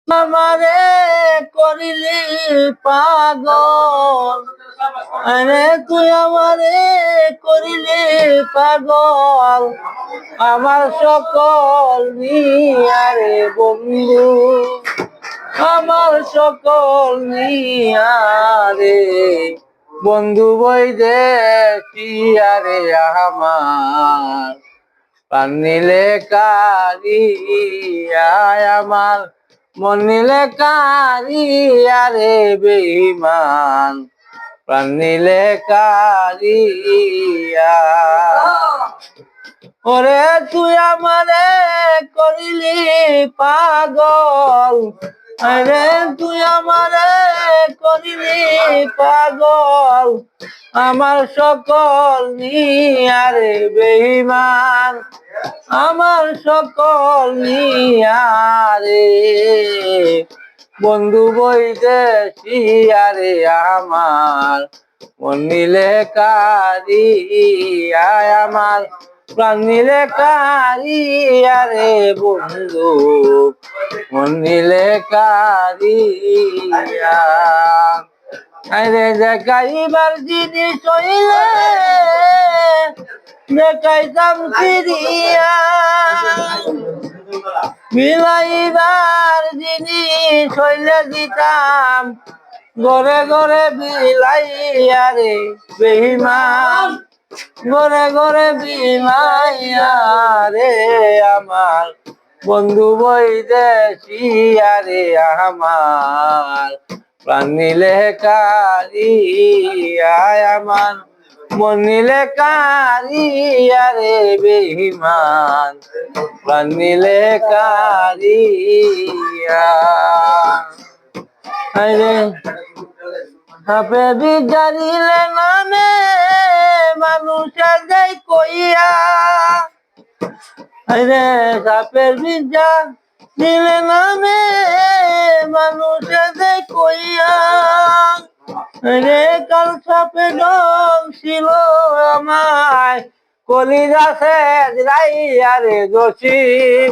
আমারে করিলি পাগল, আরে তুই আমারে করিলি পাগল, আমার সকল নিয়ারে বন্ধু, আমার সকল নিয়ারে বন্ধু বৈদেশিয়ারে আমার প্রাণ নিলে কারিয়ায় আমার মন নিলে কারিয়ারে বেঈমান প্রাণ নিলে কারিয়া। ওরে তুই আমারে করিলি পাগল, আরে তুই আমারে করিলি পাগল, আমার সকল নিয়ারে বেঈমান, আমার সকল নিয়ারে বন্ধু বৈদেশিয়ারে আমার মন নিলে কারিয়ায় আমার প্রাণ নিলে কারিয়ারে বন্ধু মন নিলে কারিয়া। আরে দেখাইবার জিনিস হইলে দেখাইতাম ফিরিয়া, বিলাইবার জিনিস হইলে দিতাম ঘরে ঘরে বিলাইয়া রে বেঈমান, ঘরে ঘরে বিলাইয়া রে আমার বন্ধু বৈদেশিয়ারে আমার প্রাণ নিলে কারিয়ায় আমার মন নিলে কারিয়ারে বেঈমান প্রাণ নিলে কারিয়া। আরে হাপে বিজারিলে নামে মানুষের যাই কইয়া, আরে সাপের বিজা দিলে নামে মানুষের যাই কইয়া, রে কাল সাপে ডং ছিল আমায় কলিজা সে রাইয়া রে জসিম,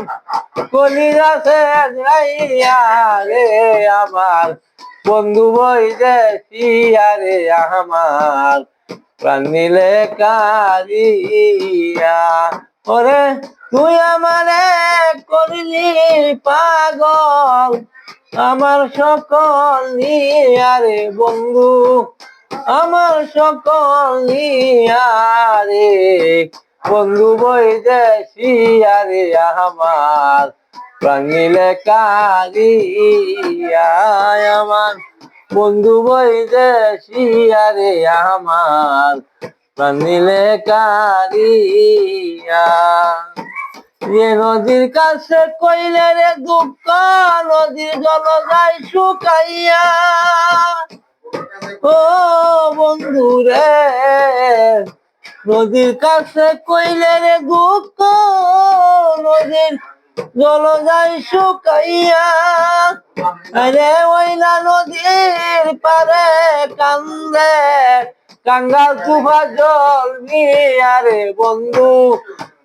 কলিজা সে রাইয়া রে আমার বন্ধু বৈদেশিয়ারে আমার প্রাণ নিলে কারিয়া। ওরে তুই আমারে করিলি পাগল, আমার সকল নিয়ারে বন্ধু, আমার সকল নিয়ারে বন্ধু বৈদেশিয়ারে আমার প্রাণ নিলে কারিয়া আমার বন্ধু বৈদেশিয়ারে আমার প্রাণ নিলে কারিয়া। যে নদীর কাছে কইলে রে দুঃখ নদীর জল যায় শুকাইয়া, ও বন্ধু রে নদীর কাছে কইলে রে দুঃখ নদীর জল যায় শুকাইয়া, আরে ওই না নদীর পারে কান্দে কাঙ্গাল তুফা জল নিয়া রে বন্ধু,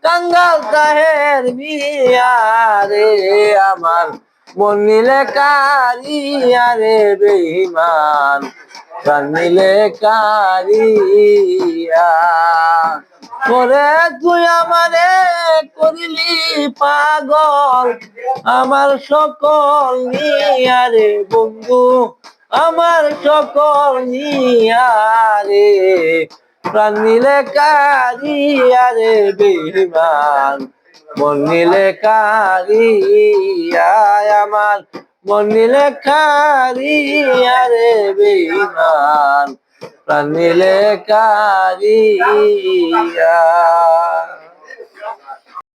কাঙ্গাল সাহের মিয়া রে আমার মন নিলে কারিয়া রে বেঈমান প্রাণ নিলে কারিয়া। ওরে তুই আমারে করিলি পাগল, আমার সকল নিয়ারে বন্ধু, আমার সকল নিয়ারে প্রাণ নিলে কারিয়ারে বেঈমান মন নিলে কারিয়া আমার মন নিলে কারিয়ারে বেঈমান প্রাণ নিলে কারিয়া।